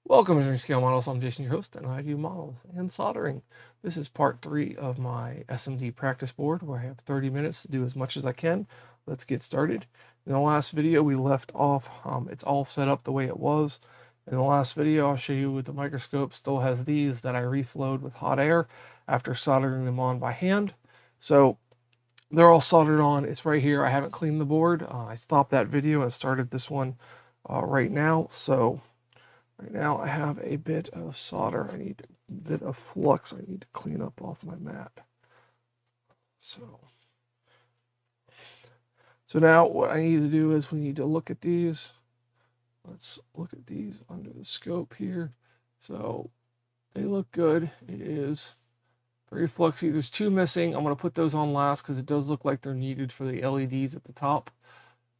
Welcome to Scale Models. I'm Jason, your host, and I do models and soldering. This is part 3 of my SMD practice board where I have 30 minutes to do as much as I can. Let's get started. In the last video, we left off, it's all set up the way it was. In the last video, I'll show you with the microscope still has these that I reflowed with hot air after soldering them on by hand. So they're all soldered on. It's right here. I haven't cleaned the board. I stopped that video and started this one right now. So right now I have a bit of solder. I need a bit of flux I need to clean up off my mat. So now what I need to do is we need to look at these. Let's look at these under the scope here. So they look good. It is very fluxy. There's two missing. I'm going to put those on last because it does look like they're needed for the LEDs at the top.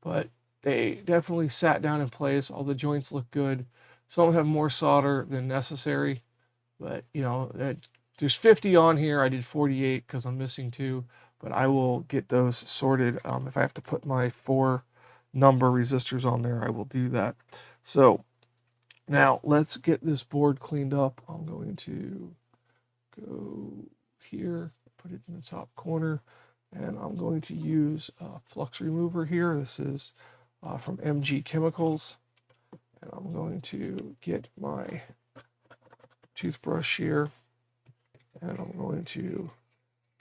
But they definitely sat down in place. All the joints look good. Some have more solder than necessary. But, you know, there's 50 on here. I did 48 because I'm missing 2. But I will get those sorted. If I have to put my 4 number resistors on there, I will do that. So now let's get this board cleaned up. I'm going to go here, put it in the top corner, and I'm going to use a flux remover here. This is from MG Chemicals, and I'm going to get my toothbrush here, and I'm going to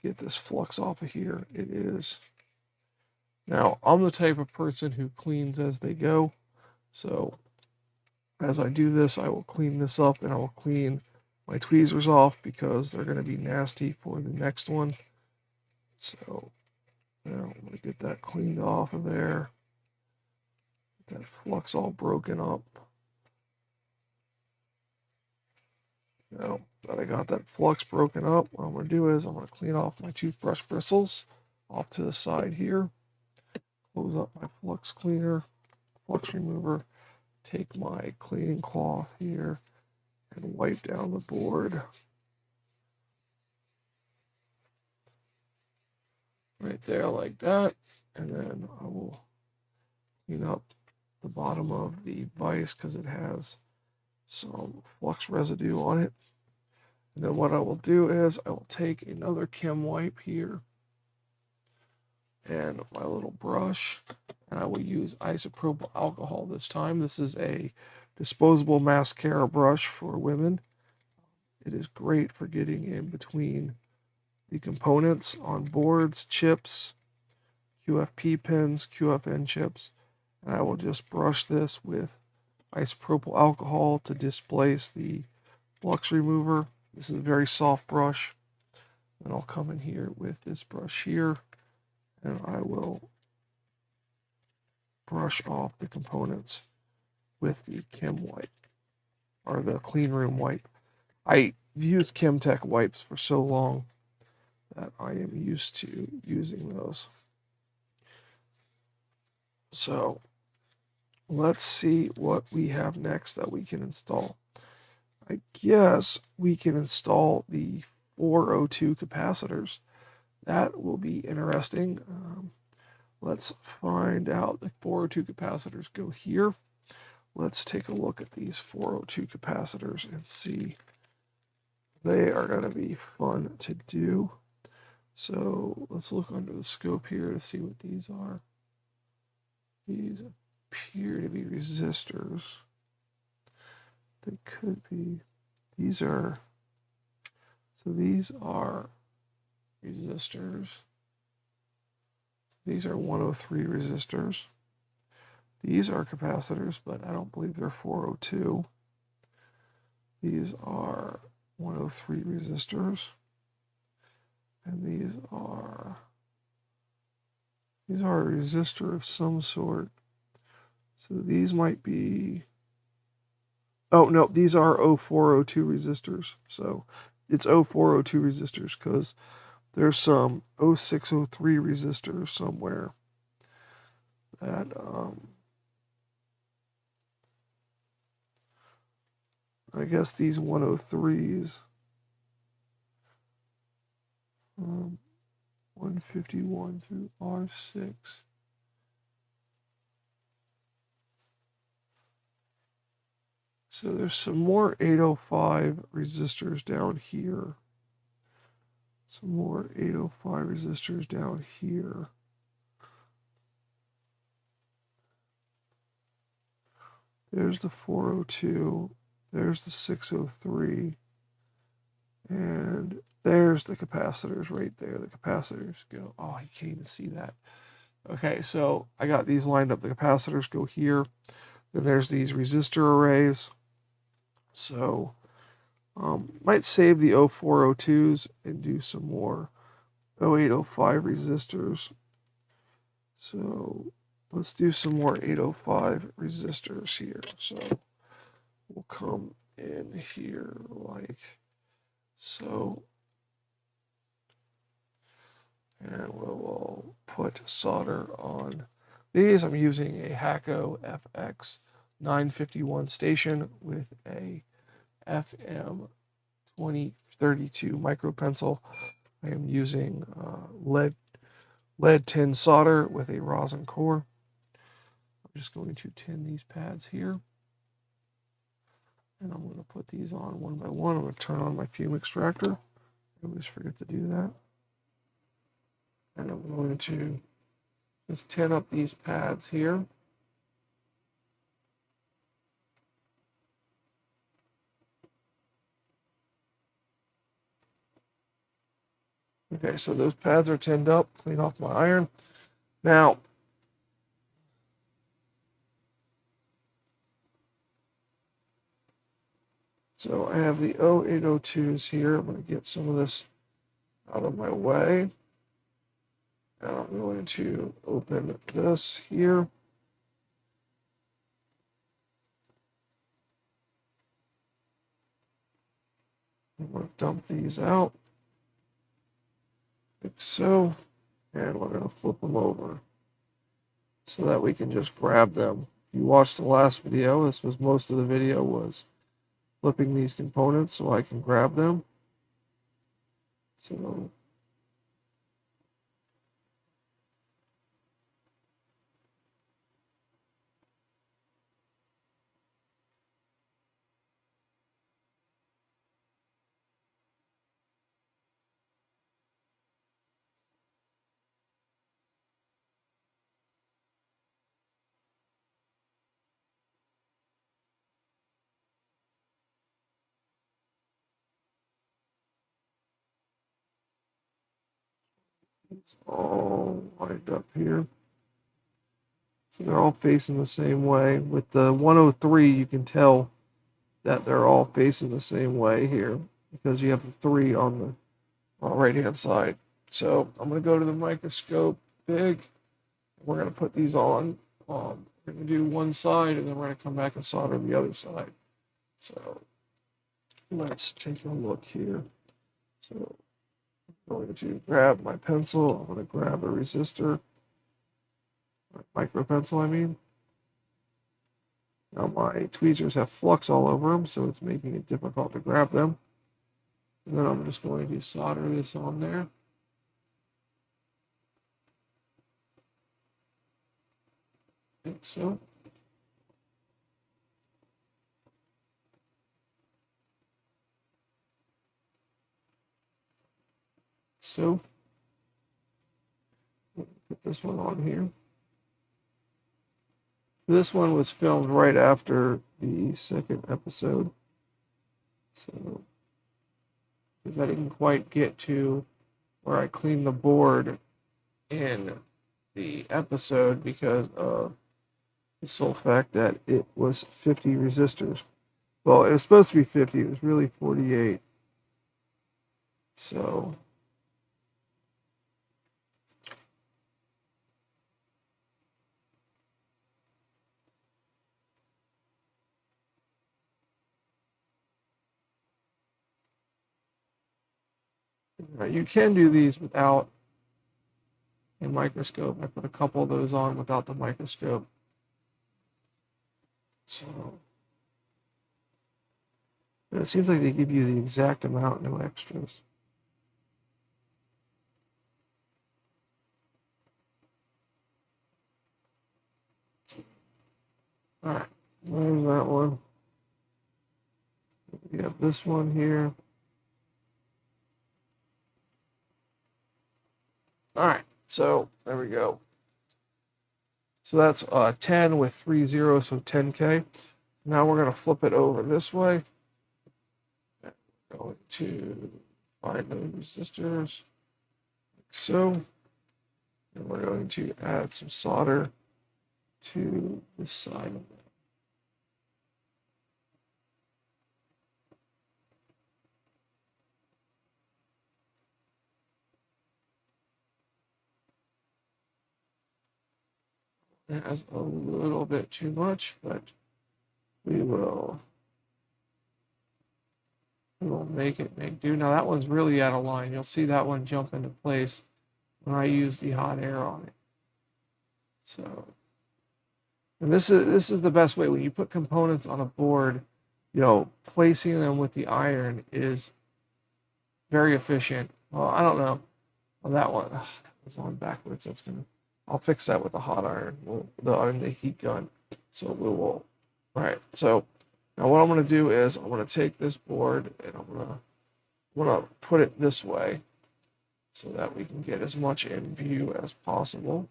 get this flux off of here. It is, now I'm the type of person who cleans as they go, so as I do this, I will clean this up, and I will clean my tweezers off because they're going to be nasty for the next one. So now I'm going to get that cleaned off of there. Get that flux all broken up. Now that I got that flux broken up, what I'm going to do is I'm going to clean off my toothbrush bristles off to the side here. Close up my flux cleaner, flux remover. Take my cleaning cloth here and wipe down the board. Right there like that. And then I will clean up the bottom of the vise because it has some flux residue on it. And then what I will do is I will take another chem wipe here and my little brush, and I will use isopropyl alcohol this time. This is a disposable mascara brush for women. It is great for getting in between the components on boards, chips, QFP pins, QFN chips, and I will just brush this with isopropyl alcohol to displace the flux remover. This is a very soft brush. And I'll come in here with this brush here, and I will brush off the components with the chem wipe, or the clean room wipe. I used Chemtech wipes for so long that I am used to using those. So let's see what we have next that we can install. I guess we can install the 402 capacitors. That will be interesting. Let's find out. The 402 capacitors go here. Let's take a look at these 402 capacitors and see. They are going to be fun to do. So let's look under the scope here to see what these are. These appear to be resistors. They could be. These are resistors. These are 103 resistors. These are capacitors, but I don't believe they're 402. These are 103 resistors. And these are a resistor of some sort. So these might be, oh no, these are 0402 resistors. So it's 0402 resistors because there's some 0603 resistors somewhere that I guess these 103s, 151 through R6. So there's some more 805 resistors down here. Some more 805 resistors down here. There's the 402. There's the 603. And there's the capacitors right there. The capacitors go, oh, you can't even see that. Okay, so I got these lined up. The capacitors go here. Then there's these resistor arrays. So might save the 0402s and do some more 0805 resistors. So let's do some more 805 resistors here. So we'll come in here like so. And we'll put solder on these. I'm using a Hacko FX 951 station with a FM 2032 micro pencil. I am using lead tin solder with a rosin core. I'm just going to tin these pads here. And I'm going to put these on one by one. I'm going to turn on my fume extractor. I always forget to do that. And I'm going to just tin up these pads here. Okay, so those pads are tinned up. Clean off my iron. Now, so I have the 0802s here. I'm going to get some of this out of my way. And I'm going to open this here. I'm going to dump these out, like so, and we're going to flip them over so that we can just grab them. If you watched the last video, this was most of the video was flipping these components so I can grab them. So it's all lined up here. So they're all facing the same way. With the 103, you can tell that they're all facing the same way here because you have the 3 on the right-hand side. So I'm going to go to the microscope big. We're going to put these on. We're going to do one side, and then we're going to come back and solder the other side. So let's take a look here. So I'm going to grab my pencil. I'm going to grab a resistor. Micro pencil, I mean. Now my tweezers have flux all over them, so it's making it difficult to grab them. And then I'm just going to solder this on there. Like so. So, put this one on here. This one was filmed right after the second episode. So, because I didn't quite get to where I cleaned the board in the episode because of the sole fact that it was 50 resistors. Well, it was supposed to be 50, it was really 48. So, you can do these without a microscope. I put a couple of those on without the microscope. So, it seems like they give you the exact amount, no extras. All right, there's that one. We have this one here. All right, so there we go. So that's 10 with 3 zeros, so 10K. Now we're going to flip it over this way. We're going to find those resistors, like so. And we're going to add some solder to this side of that. It has a little bit too much, but we will make it make do. Now that one's really out of line. You'll see that one jump into place when I use the hot air on it. So, and this is the best way when you put components on a board. You know, placing them with the iron is very efficient. Well, I don't know. Well, that one, that was on backwards. That's gonna. I'll fix that with the hot iron, the heat gun. So we will. All right. So now what I'm going to do is I'm going to take this board and I'm going to put it this way so that we can get as much in view as possible.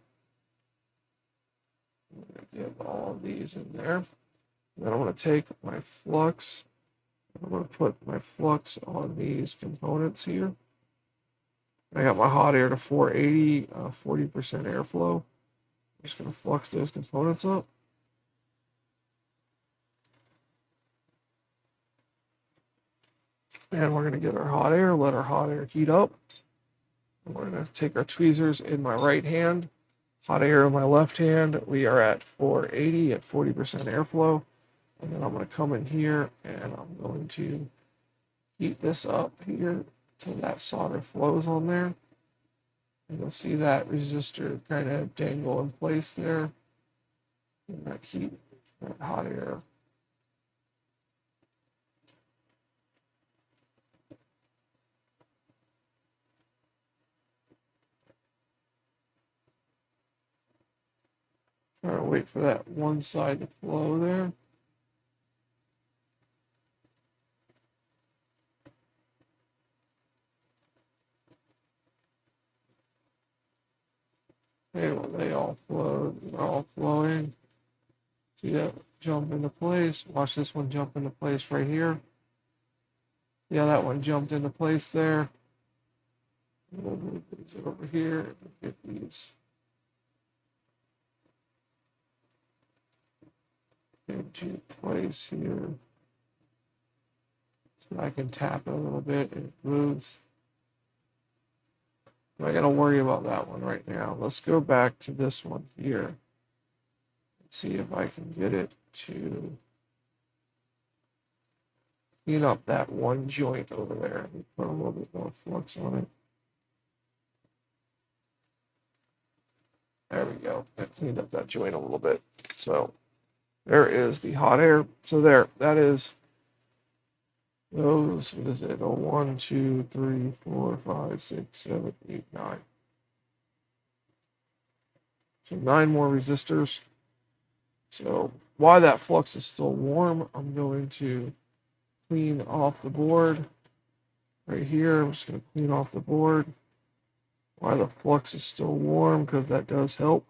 I'm going to get all of these in there. Then I'm going to take my flux. I'm going to put my flux on these components here. I got my hot air to 480, 40% airflow. I'm just going to flux those components up. And we're going to get our hot air, let our hot air heat up. And we're going to take our tweezers in my right hand, hot air in my left hand. We are at 480 at 40% airflow. And then I'm going to come in here and I'm going to heat this up here till that solder flows on there. And you'll see that resistor kind of dangle in place there. And that heat, that hot air. Try to wait for that one side to flow there. Okay, well, they all flowed. They're all flowing. See that jump into place. Watch this one jump into place right here. Yeah, that one jumped into place there. We'll move these over here and get these into place here. So I can tap it a little bit and it moves. I got to worry about that one right now. Let's go back to this one here and see if I can get it to clean up that one joint over there. Let me put a little bit more flux on it. There we go. I cleaned up that joint a little bit. So there is the hot air. So there, that is those, what is it? 1, 2, 3, 4, 5, 6, 7, 8, 9. So 9 more resistors. So while that flux is still warm, I'm going to clean off the board right here. I'm just going to clean off the board while the flux is still warm, because that does help.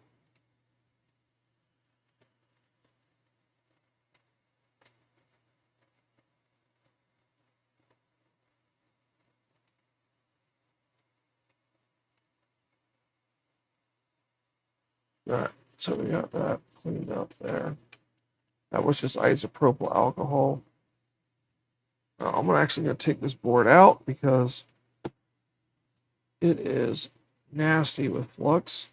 All right, so we got that cleaned up there. That was just isopropyl alcohol. I'm actually going to take this board out because it is nasty with flux.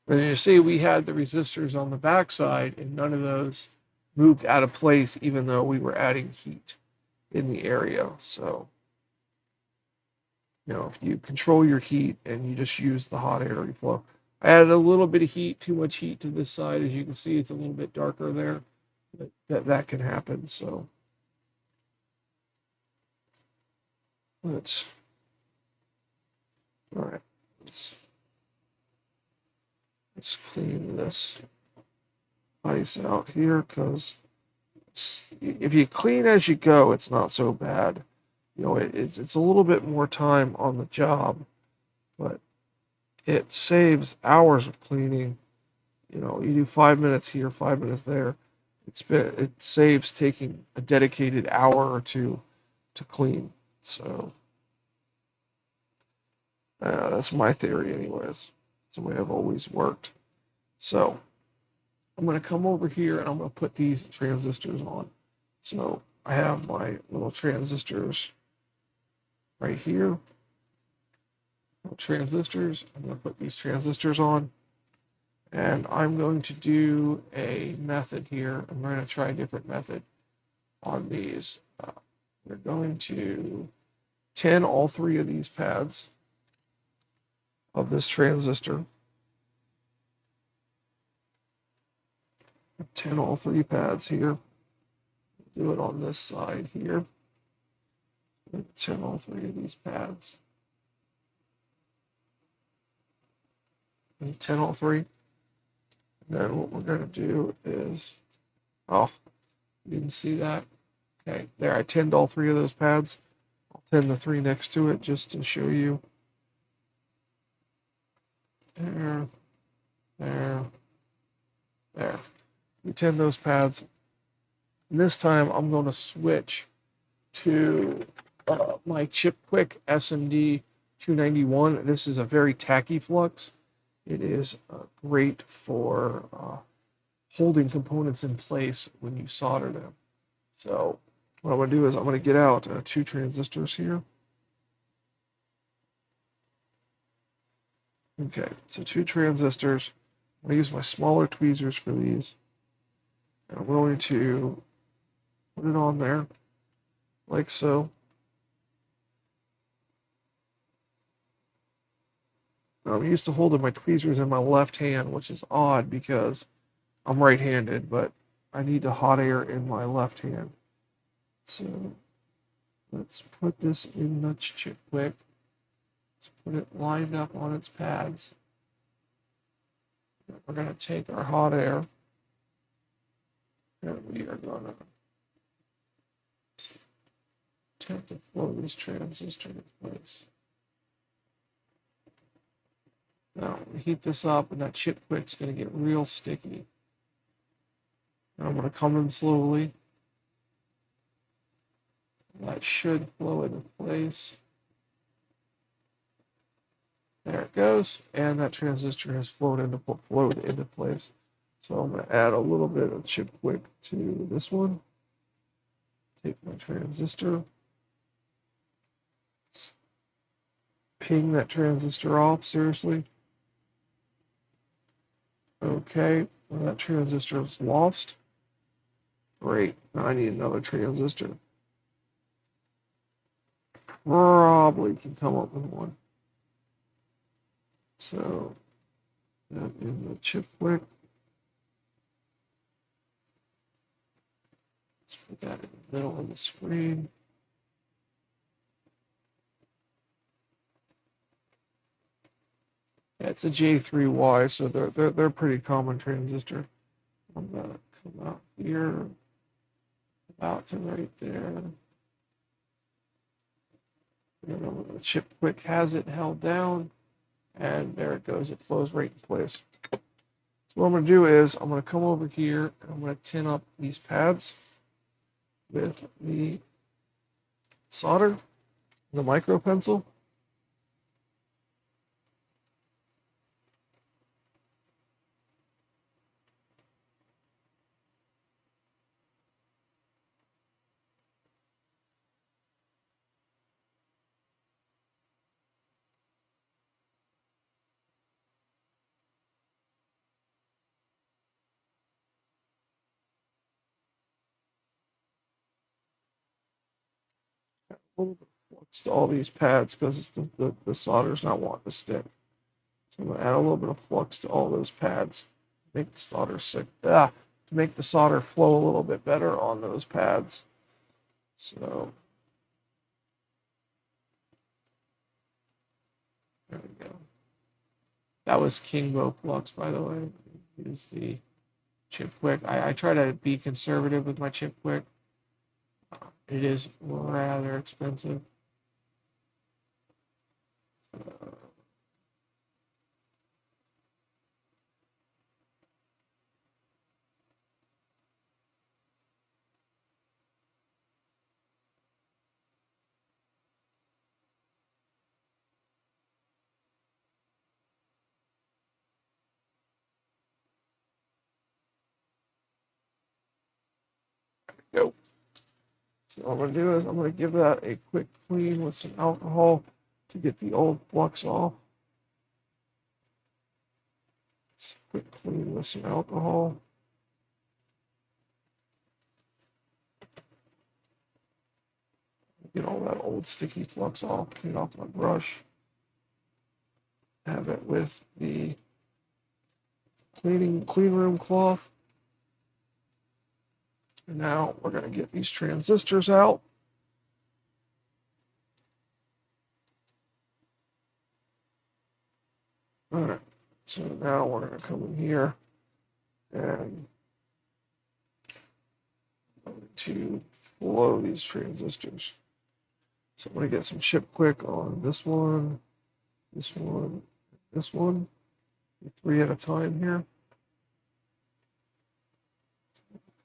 As you see, we had the resistors on the backside, and none of those moved out of place, even though we were adding heat in the area. So, you know, if you control your heat and you just use the hot air to reflow. I added a little bit of heat, too much heat to this side. As you can see, it's a little bit darker there. But that can happen. So let's, all right. Let's clean this ice out here, because if you clean as you go, it's not so bad. You know, it's a little bit more time on the job, but it saves hours of cleaning. You know, you do 5 minutes here, 5 minutes there. It saves taking a dedicated hour or two to clean. So that's my theory, anyways. It's the way I've always worked. So I'm going to come over here and I'm going to put these transistors on. So I have my little transistors right here. Transistors. I'm going to put these transistors on. And I'm going to do a method here. I'm going to try a different method on these. We're going to tin all three of these pads of this transistor. Tin all three pads here. Do it on this side here. Tin all three of these pads. And tin all three. And then what we're going to do is, oh, you didn't see that? Okay, there, I tinned all three of those pads. I'll tin the three next to it just to show you. There, there, there. We tin those pads. And this time I'm going to switch to my Chip Quick SMD 291. This is a very tacky flux. It is great for holding components in place when you solder them. So what I'm going to do is I'm going to get out two transistors here. Okay, so two transistors. I'm going to use my smaller tweezers for these. And I'm going to put it on there, like so. I'm used to holding my tweezers in my left hand, which is odd because I'm right-handed, but I need the hot air in my left hand. So let's put this in the Chip Quick. Let's put it lined up on its pads. We're going to take our hot air and we are going to attempt to flow this transistor in place. Now, we heat this up, and that Chip Quick's going to get real sticky. Now I'm going to come in slowly. That should flow into place. There it goes, and that transistor has flowed into place. So I'm going to add a little bit of Chip Quick to this one. Take my transistor. Ping that transistor off, seriously. Okay, well, that transistor is lost. Great, now I need another transistor. Probably can come up with one. So, that in the Chip Quick. Let's put that in the middle of the screen. Yeah, it's a J3Y, so they're a pretty common transistor. I'm gonna come out here, about to right there. And the Chip Quick has it held down, and there it goes. It flows right in place. So what I'm gonna do is I'm gonna come over here and I'm gonna tin up these pads with the solder, the micro pencil. A little bit of flux to all these pads because it's the solder's not wanting to stick. So I'm gonna add a little bit of flux to all those pads. Make the solder to make the solder flow a little bit better on those pads. So there we go. That was Kingbo Flux, by the way. Use the chip quick. I try to be conservative with my chip quick. It is rather expensive. Go. So what I'm going to do is I'm going to give that a quick clean with some alcohol to get the old flux off. Quick clean with some alcohol. Get all that old sticky flux off, clean off my brush. Have it with the clean room cloth. And now we're going to get these transistors out. All right, so now we're going to come in here and I'm going to flow these transistors. So I'm going to get some chip quick on this one, this one, this one. 3 at a time here.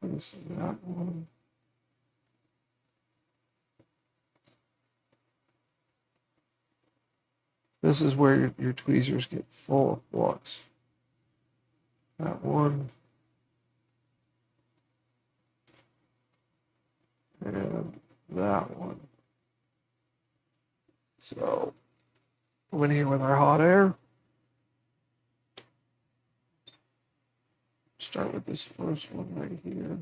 Place that one. This is where your tweezers get full of flux. That one. And that one. So, go in here with our hot air. Start with this first one right here.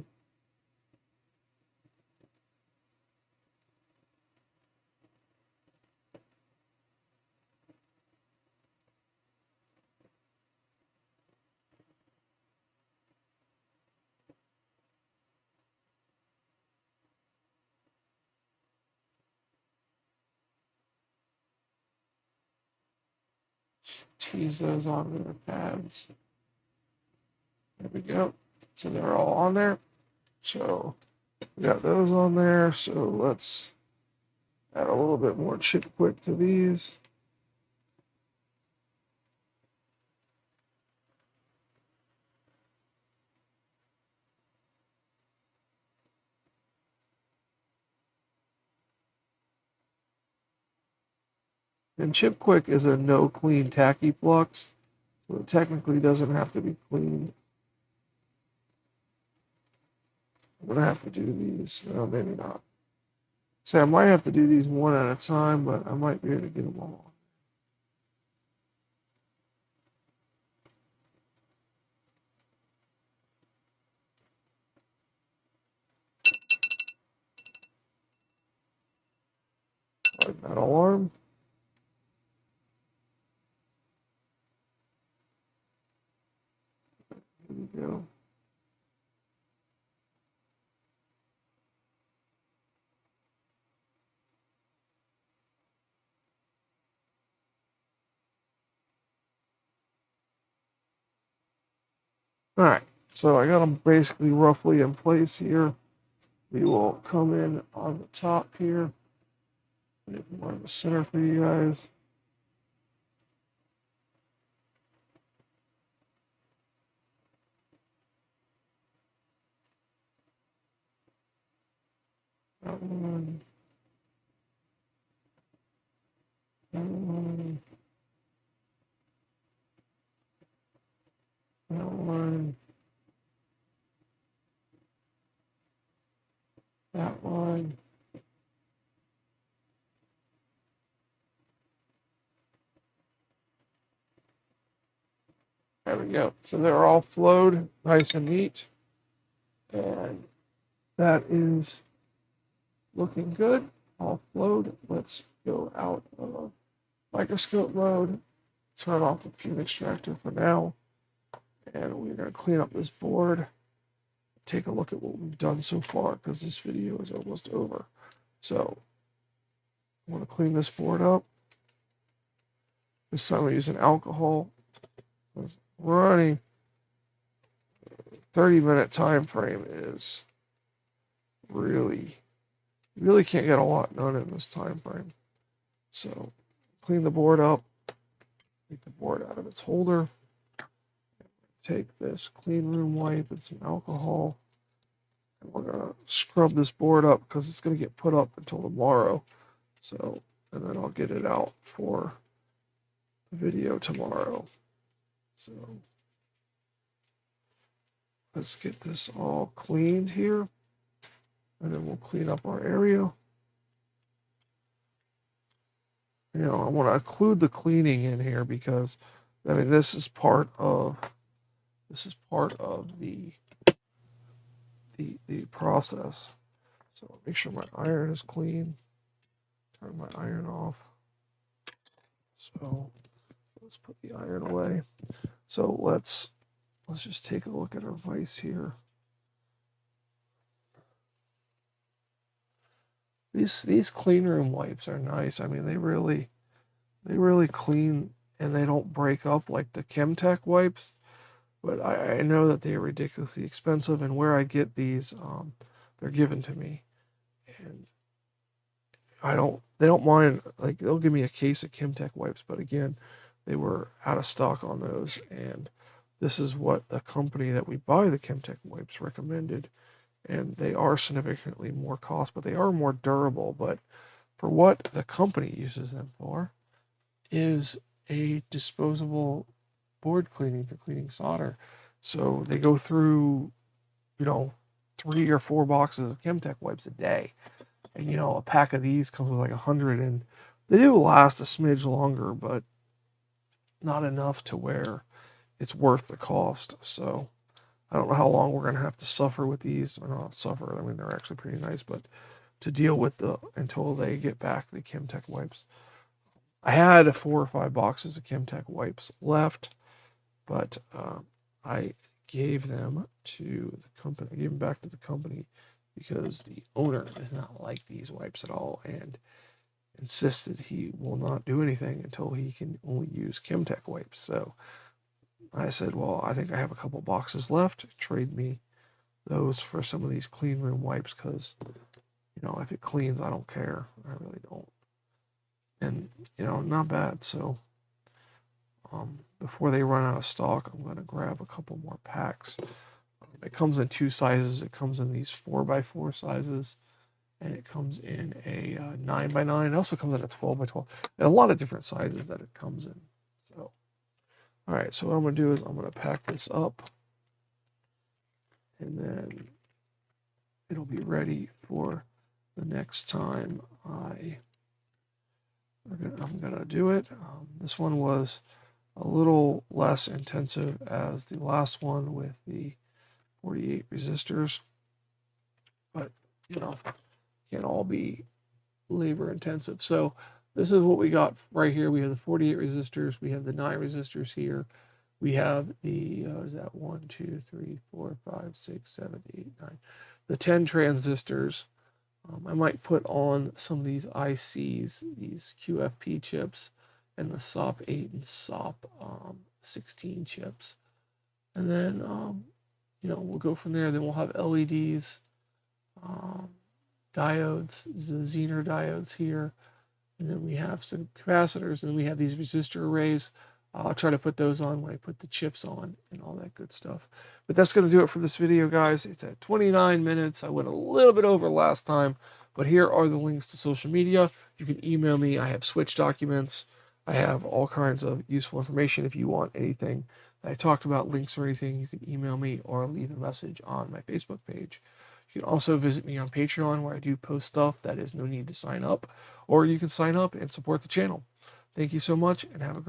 Tease those onto their pads. There we go. So they're all on there. So we got those on there. So let's add a little bit more chip quick to these. And chip quick is a no clean tacky flux, so it technically doesn't have to be cleaned. I'm gonna have to do these. No, maybe not. So I might have to do these one at a time, but I might be able to get them all. Like that alarm. Here we go. All right, so I got them basically roughly in place here. We will come in on the top here. Put it more in the center for you guys. That one. That one. That one. That one. There we go. So they're all flowed, nice and neat. And that is looking good. All flowed. Let's go out of microscope mode. Turn off the fume extractor for now. And we're going to clean up this board. Take a look at what we've done so far, because this video is almost over. So I want to clean this board up. This time we're using alcohol. Running 30-minute time frame is really, you really can't get a lot done in this time frame. So clean the board up, take the board out of its holder, take this clean room wipe and some alcohol, and we're gonna scrub this board up because it's gonna get put up until tomorrow. So, and then I'll get it out for the video tomorrow. So let's get this all cleaned here, and then we'll clean up our area. You know, I want to include the cleaning in here because, I mean, this is part of the process. So make sure my iron is clean. Turn my iron off. So let's put the iron away. So let's just take a look at our vise here. These clean room wipes are nice. I mean, they really clean and they don't break up like the Chemtech wipes. But I know that they are ridiculously expensive, and where I get these, they're given to me, and they don't mind, like, they'll give me a case of Chemtech wipes, but again, they were out of stock on those, and this is what the company that we buy the Chemtech wipes recommended, and they are significantly more cost, but they are more durable. But for what the company uses them for is a disposable board cleaning for cleaning solder. So they go through, you know, 3 or 4 boxes of Chemtech wipes a day. And, you know, a pack of these comes with like 100, and they do last a smidge longer, but not enough to where it's worth the cost. So I don't know how long we're going to have to suffer with these, or not suffer. I mean, they're actually pretty nice, but to deal with until they get back the Chemtech wipes. I had 4 or 5 boxes of Chemtech wipes left, but I gave them to the company. I gave them back to the company because the owner does not like these wipes at all and insisted he will not do anything until he can only use Chemtech wipes. So I said, well, I think I have a couple boxes left. Trade me those for some of these clean room wipes because, you know, if it cleans, I don't care. I really don't. And, you know, not bad. So before they run out of stock, I'm going to grab a couple more packs. It comes in 2 sizes. It comes in these 4x4 sizes, and it comes in a 9x9. It also comes in a 12x12, and a lot of different sizes that it comes in. So, all right. So what I'm going to do is I'm going to pack this up, and then it'll be ready for the next time I'm going to do it. This one was a little less intensive as the last one with the 48 resistors, but, you know, can't all be labor intensive. So this is what we got right here. We have the 48 resistors. We have the 9 resistors here. We have the, is that 1, 2, 3, 4, 5, 6, 7, 8, 9, the 10 transistors. I might put on some of these ICs, these QFP chips, and the SOP 8 and SOP 16 chips. And then, you know, we'll go from there. Then we'll have LEDs, diodes, the Zener diodes here. And then we have some capacitors. And then we have these resistor arrays. I'll try to put those on when I put the chips on and all that good stuff. But that's going to do it for this video, guys. It's at 29 minutes. I went a little bit over last time, but here are the links to social media. You can email me. I have Switch documents. I have all kinds of useful information. If you want anything that I talked about, links or anything, you can email me or leave a message on my Facebook page. You can also visit me on Patreon, where I do post stuff that is no need to sign up, or you can sign up and support the channel. Thank you so much, and have a great